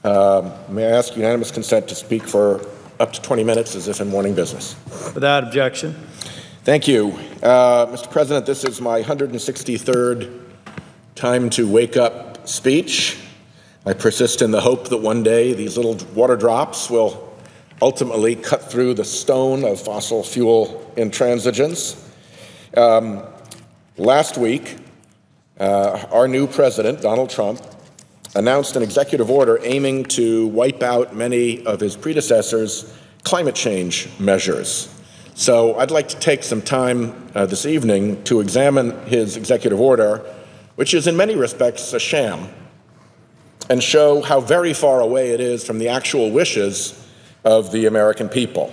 May I ask unanimous consent to speak for up to 20 minutes as if in morning business? Without objection. Thank you. Mr. President, this is my 163rd time to wake up speech. I persist in the hope that one day these little water drops will ultimately cut through the stone of fossil fuel intransigence. Last week, our new president, Donald Trump, announced an executive order aiming to wipe out many of his predecessors' climate change measures. So I'd like to take some time this evening to examine his executive order, which is in many respects a sham, and show how very far away it is from the actual wishes of the American people.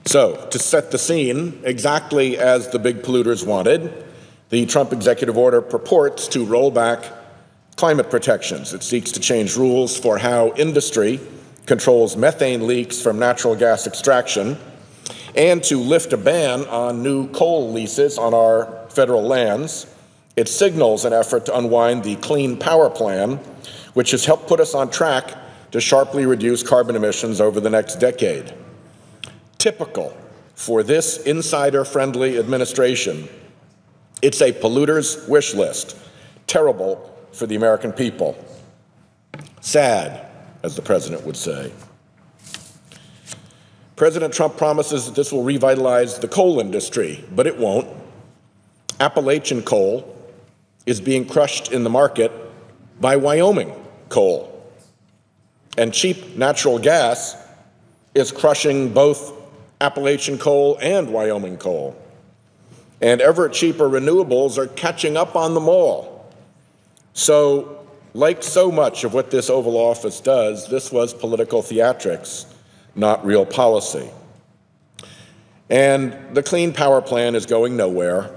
So, to set the scene, exactly as the big polluters wanted, the Trump executive order purports to roll back climate protections. It seeks to change rules for how industry controls methane leaks from natural gas extraction and to lift a ban on new coal leases on our federal lands. It signals an effort to unwind the Clean Power Plan, which has helped put us on track to sharply reduce carbon emissions over the next decade. Typical for this insider-friendly administration, it's a polluter's wish list. Terrible for the American people. Sad, as the president would say. President Trump promises that this will revitalize the coal industry, but it won't. Appalachian coal is being crushed in the market by Wyoming coal. And cheap natural gas is crushing both Appalachian coal and Wyoming coal. And ever cheaper renewables are catching up on them all. So, like so much of what this Oval Office does, this was political theatrics, not real policy. And the Clean Power Plan is going nowhere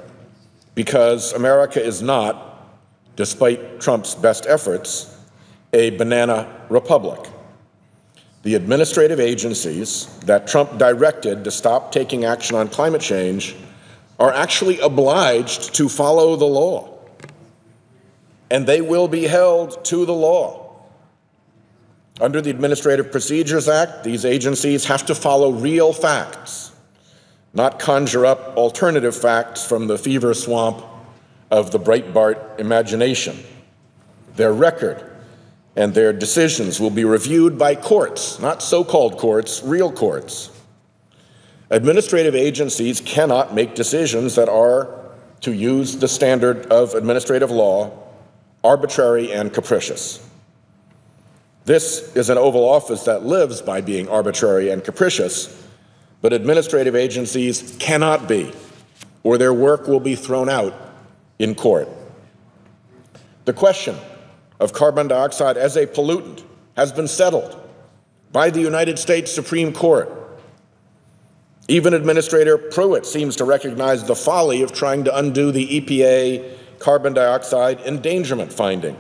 because America is not, despite Trump's best efforts, a banana republic. The administrative agencies that Trump directed to stop taking action on climate change are actually obliged to follow the law. And they will be held to the law. Under the Administrative Procedures Act, these agencies have to follow real facts, not conjure up alternative facts from the fever swamp of the Breitbart imagination. Their record and their decisions will be reviewed by courts, not so-called courts, real courts. Administrative agencies cannot make decisions that are, to use the standard of administrative law, arbitrary and capricious. This is an Oval Office that lives by being arbitrary and capricious, but administrative agencies cannot be, or their work will be thrown out in court. The question of carbon dioxide as a pollutant has been settled by the United States Supreme Court. Even Administrator Pruitt seems to recognize the folly of trying to undo the EPA carbon dioxide endangerment finding.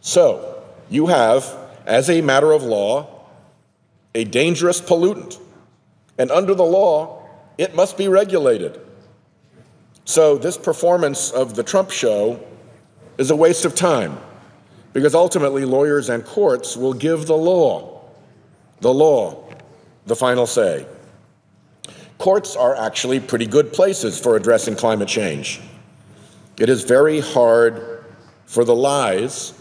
So, you have, as a matter of law, a dangerous pollutant, and under the law, it must be regulated. So this performance of the Trump show is a waste of time, because ultimately lawyers and courts will give the law, the final say. Courts are actually pretty good places for addressing climate change. It is very hard for the lies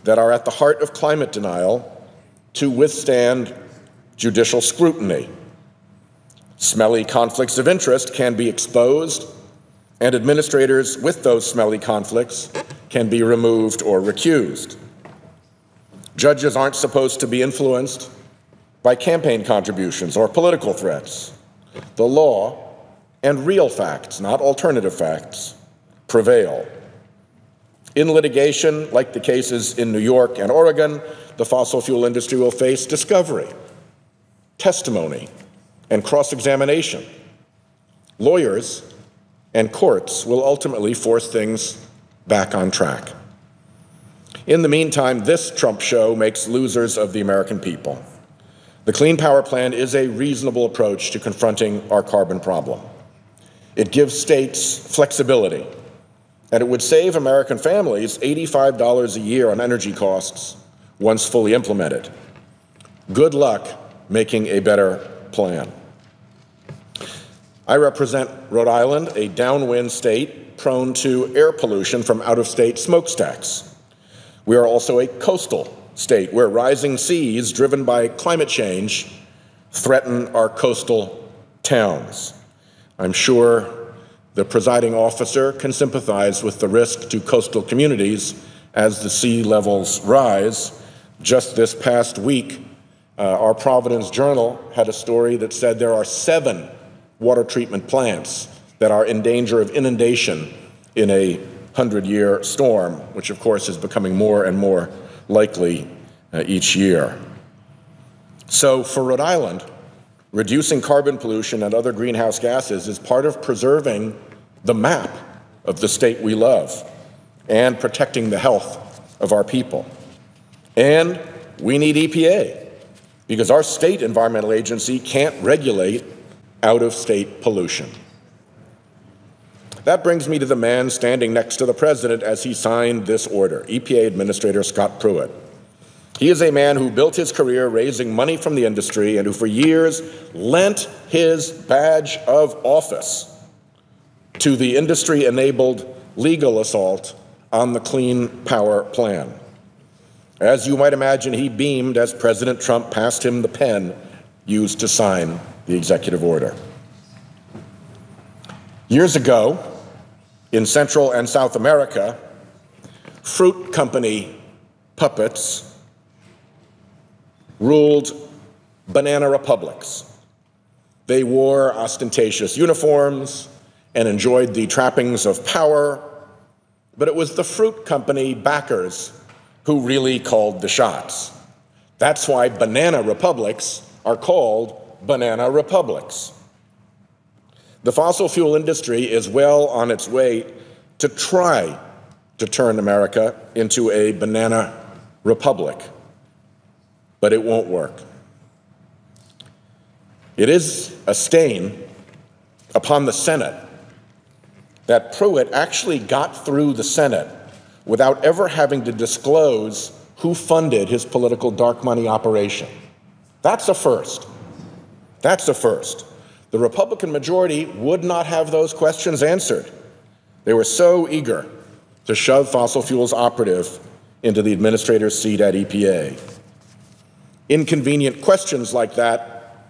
that are at the heart of climate denial to withstand judicial scrutiny. Smelly conflicts of interest can be exposed, and administrators with those smelly conflicts can be removed or recused. Judges aren't supposed to be influenced by campaign contributions or political threats. The law and real facts, not alternative facts, prevail. In litigation, like the cases in New York and Oregon, the fossil fuel industry will face discovery, testimony, and cross-examination. Lawyers and courts will ultimately force things back on track. In the meantime, this Trump show makes losers of the American people. The Clean Power Plan is a reasonable approach to confronting our carbon problem. It gives states flexibility, and it would save American families $85 a year on energy costs once fully implemented. Good luck making a better plan. I represent Rhode Island, a downwind state prone to air pollution from out-of-state smokestacks. We are also a coastal state where rising seas driven by climate change threaten our coastal towns. I'm sure the presiding officer can sympathize with the risk to coastal communities as the sea levels rise. Just this past week, our Providence Journal had a story that said there are 7 water treatment plants that are in danger of inundation in a 100-year storm, which of course is becoming more and more likely each year. So for Rhode Island, reducing carbon pollution and other greenhouse gases is part of preserving the map of the state we love and protecting the health of our people. And we need EPA because our state environmental agency can't regulate out-of-state pollution. That brings me to the man standing next to the president as he signed this order, EPA Administrator Scott Pruitt. He is a man who built his career raising money from the industry and who for years lent his badge of office to the industry-enabled legal assault on the Clean Power Plan. As you might imagine, he beamed as President Trump passed him the pen used to sign the executive order. Years ago, in Central and South America, fruit company puppets ruled banana republics. They wore ostentatious uniforms and enjoyed the trappings of power, but it was the fruit company backers who really called the shots. That's why banana republics are called banana republics. The fossil fuel industry is well on its way to try to turn America into a banana republic, but it won't work. It is a stain upon the Senate that Pruitt actually got through the Senate without ever having to disclose who funded his political dark money operation. That's a first. That's a first. The Republican majority would not have those questions answered. They were so eager to shove fossil fuels operative into the administrator's seat at EPA. Inconvenient questions like that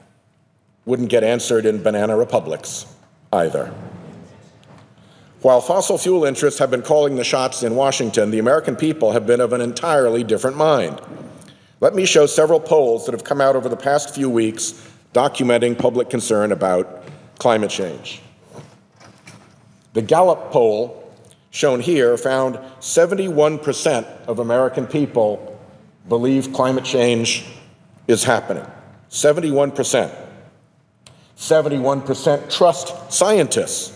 wouldn't get answered in banana republics either. While fossil fuel interests have been calling the shots in Washington, the American people have been of an entirely different mind. Let me show several polls that have come out over the past few weeks documenting public concern about climate change. The Gallup poll shown here found 71% of American people believe climate change is happening. 71%. 71% trust scientists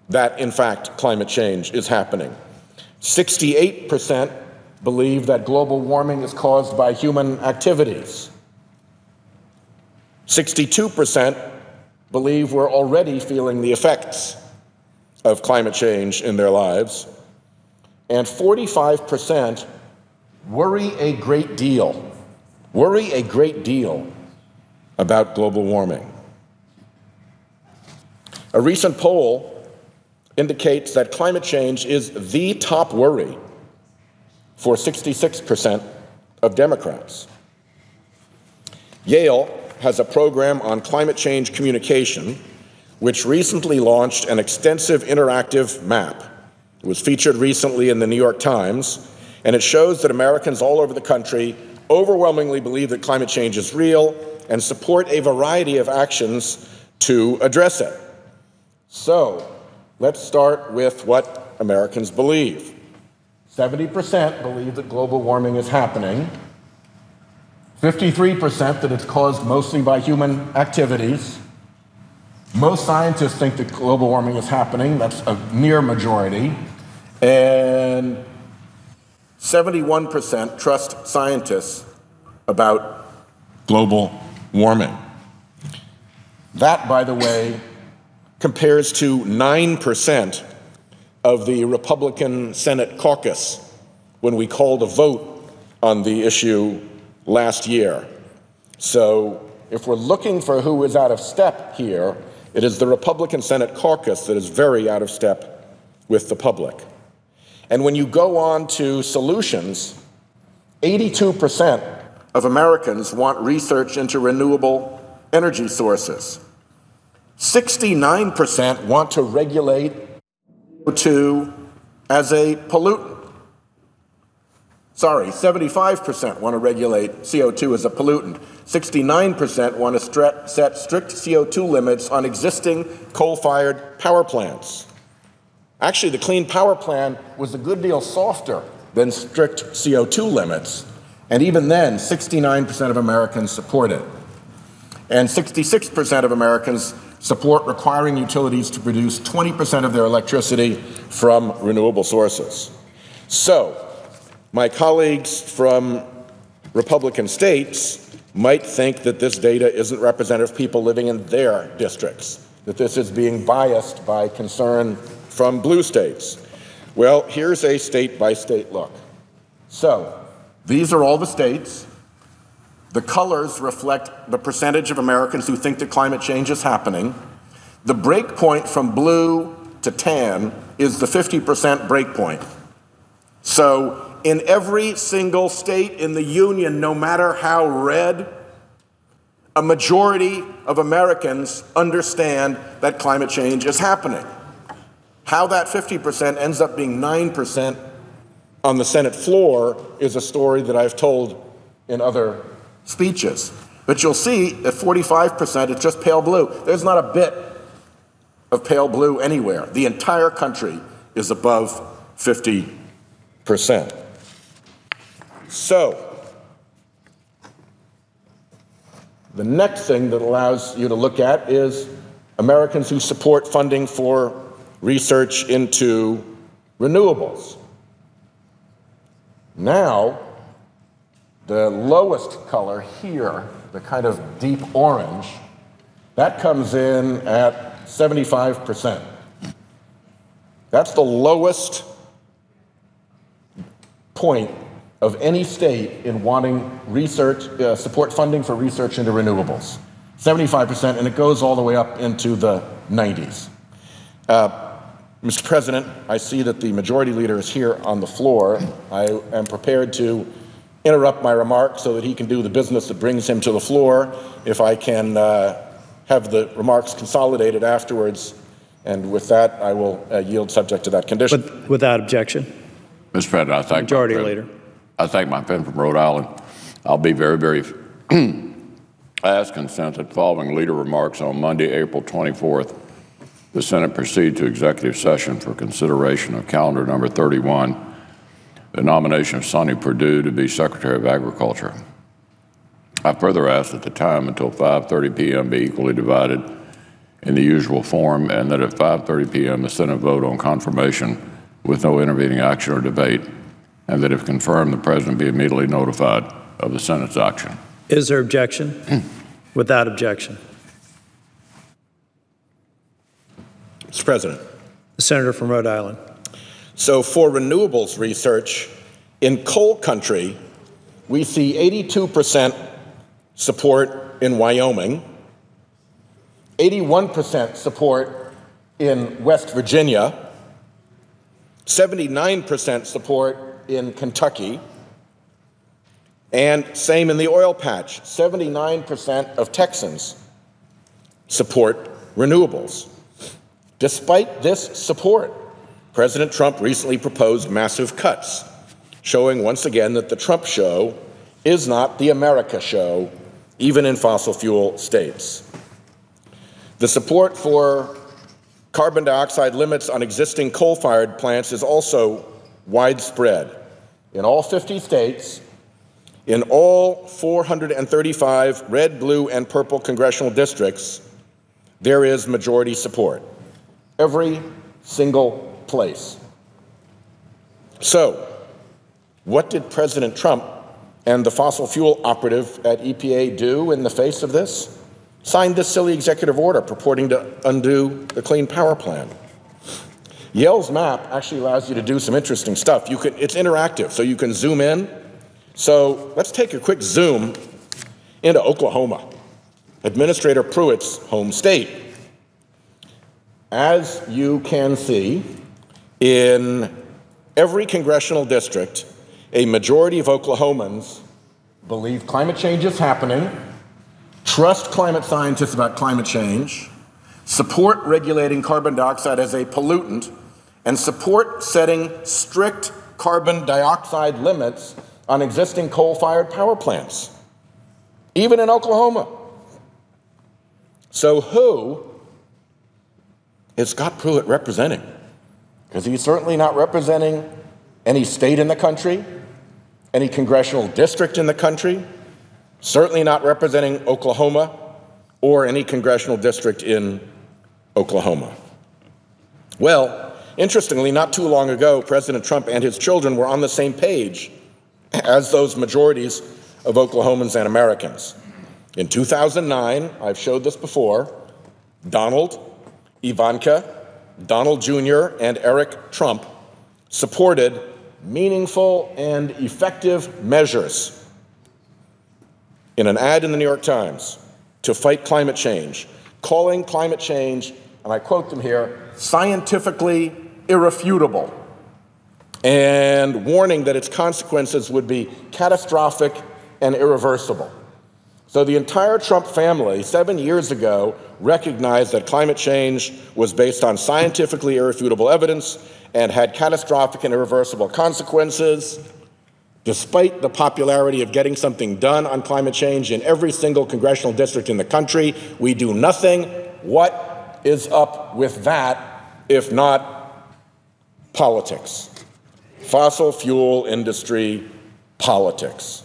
that, in fact, climate change is happening. 68% believe that global warming is caused by human activities. 62% believe we're already feeling the effects of climate change in their lives. And 45% worry a great deal about global warming. A recent poll indicates that climate change is the top worry for 66% of Democrats. Yale has a program on climate change communication, which recently launched an extensive interactive map. It was featured recently in the New York Times, and it shows that Americans all over the country overwhelmingly believe that climate change is real and support a variety of actions to address it. So, let's start with what Americans believe. 70% believe that global warming is happening. 53% that it's caused mostly by human activities. Most scientists think that global warming is happening. That's a near majority. And 71% trust scientists about global warming. That, by the way, compares to 9% of the Republican Senate caucus when we called a vote on the issue last year. So if we're looking for who is out of step here, it is the Republican Senate caucus that is very out of step with the public. And when you go on to solutions, 82% of Americans want research into renewable energy sources. 69% want to regulate CO2 as a pollutant. Sorry, 75% want to regulate CO2 as a pollutant. 69% want to set strict CO2 limits on existing coal-fired power plants. Actually, the Clean Power Plan was a good deal softer than strict CO2 limits, and even then, 69% of Americans support it. And 66% of Americans support requiring utilities to produce 20% of their electricity from renewable sources. So, my colleagues from Republican states might think that this data isn't representative of people living in their districts, that this is being biased by concern from blue states. Well, here's a state-by-state look. So, these are all the states. The colors reflect the percentage of Americans who think that climate change is happening. The break point from blue to tan is the 50% break point. So, in every single state in the union, no matter how red, a majority of Americans understand that climate change is happening. How that 50% ends up being 9% on the Senate floor is a story that I've told in other speeches. But you'll see at 45%, it's just pale blue. There's not a bit of pale blue anywhere. The entire country is above 50%. So, the next thing that allows you to look at is Americans who support funding for research into renewables. Now, the lowest color here, the kind of deep orange, that comes in at 75%. That's the lowest point of any state in wanting research, support funding for research into renewables. 75%, and it goes all the way up into the 90s. Mr. President, I see that the majority leader is here on the floor. I am prepared to interrupt my remarks so that he can do the business that brings him to the floor. If I can have the remarks consolidated afterwards, and with that, I will yield subject to that condition. Without objection. Mr. President, I thank Majority Leader. I thank my friend from Rhode Island. I'll be very, very ask and sense that following leader remarks on Monday, April 24th, the Senate proceed to executive session for consideration of calendar number 31, the nomination of Sonny Perdue to be Secretary of Agriculture. I further ask that the time until 5:30 p.m. be equally divided in the usual form, and that at 5:30 p.m. the Senate vote on confirmation with no intervening action or debate, and that if confirmed, the President be immediately notified of the Senate's action. Is there objection? Without objection. Mr. President. The Senator from Rhode Island. So for renewables research, in coal country, we see 82% support in Wyoming, 81% support in West Virginia, 79% support in Kentucky, and same in the oil patch. 79% of Texans support renewables. Despite this support, President Trump recently proposed massive cuts, showing once again that the Trump show is not the America show, even in fossil fuel states. The support for carbon dioxide limits on existing coal-fired plants is also widespread. In all 50 states, in all 435 red, blue, and purple congressional districts, there is majority support. Every single place. So, what did President Trump and the fossil fuel operative at EPA do in the face of this? Signed this silly executive order purporting to undo the Clean Power Plan. Yale's map actually allows you to do some interesting stuff. It's interactive, so you can zoom in So let's take a quick zoom into Oklahoma, Administrator Pruitt's home state. As you can see, in every congressional district, a majority of Oklahomans believe climate change is happening, trust climate scientists about climate change, support regulating carbon dioxide as a pollutant, and support setting strict carbon dioxide limits on existing coal-fired power plants, even in Oklahoma. So who is Scott Pruitt representing? Because he's certainly not representing any state in the country, any congressional district in the country, certainly not representing Oklahoma or any congressional district in Oklahoma. Well, interestingly, not too long ago, President Trump and his children were on the same page as those majorities of Oklahomans and Americans. In 2009, I've showed this before, Donald, Ivanka, Donald Jr., and Eric Trump supported meaningful and effective measures in an ad in the New York Times to fight climate change, calling climate change, and I quote them here, scientifically irrefutable, and warning that its consequences would be catastrophic and irreversible. So the entire Trump family, 7 years ago, recognized that climate change was based on scientifically irrefutable evidence and had catastrophic and irreversible consequences. Despite the popularity of getting something done on climate change in every single congressional district in the country, we do nothing. What is up with that, if not politics? Fossil fuel industry politics.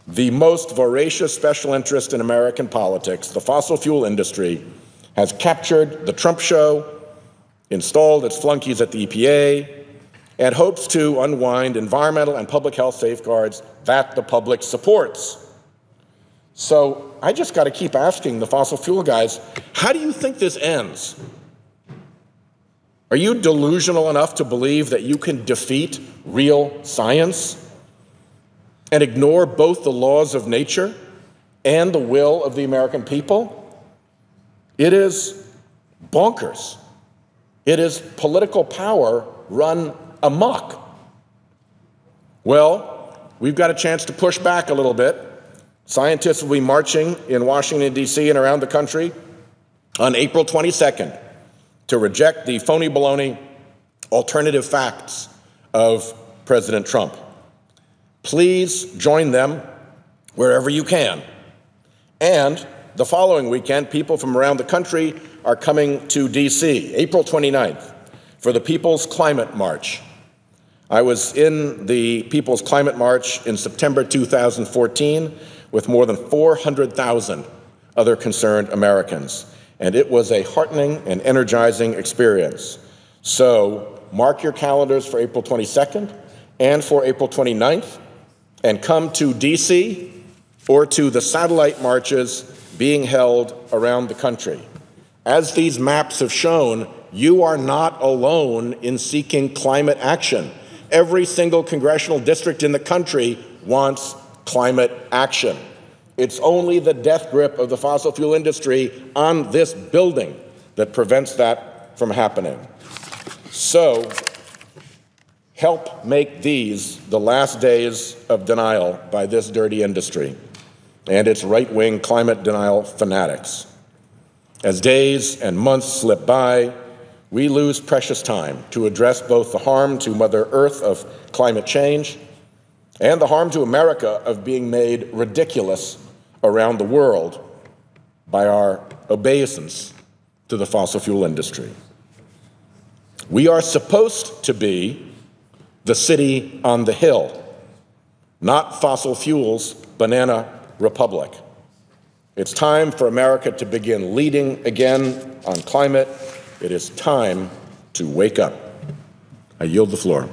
The most voracious special interest in American politics, the fossil fuel industry, has captured the Trump show, installed its flunkies at the EPA, and hopes to unwind environmental and public health safeguards that the public supports. So I just got to keep asking the fossil fuel guys, how do you think this ends? Are you delusional enough to believe that you can defeat real science and ignore both the laws of nature and the will of the American people? It is bonkers. It is political power run amok. Well, we've got a chance to push back a little bit. Scientists will be marching in Washington, D.C. and around the country on April 22nd to reject the phony baloney alternative facts of President Trump. Please join them wherever you can. And the following weekend, people from around the country are coming to D.C., April 29th, for the People's Climate March. I was in the People's Climate March in September 2014 with more than 400,000 other concerned Americans, and it was a heartening and energizing experience. So mark your calendars for April 22nd and for April 29th, and come to D.C. or to the satellite marches being held around the country. As these maps have shown, you are not alone in seeking climate action. Every single congressional district in the country wants climate action. It's only the death grip of the fossil fuel industry on this building that prevents that from happening. So, help make these the last days of denial by this dirty industry and its right-wing climate denial fanatics. As days and months slip by, we lose precious time to address both the harm to Mother Earth of climate change and the harm to America of being made ridiculous around the world by our obeisance to the fossil fuel industry. We are supposed to be the city on the hill, not fossil fuels' banana republic. It's time for America to begin leading again on climate. It is time to wake up. I yield the floor.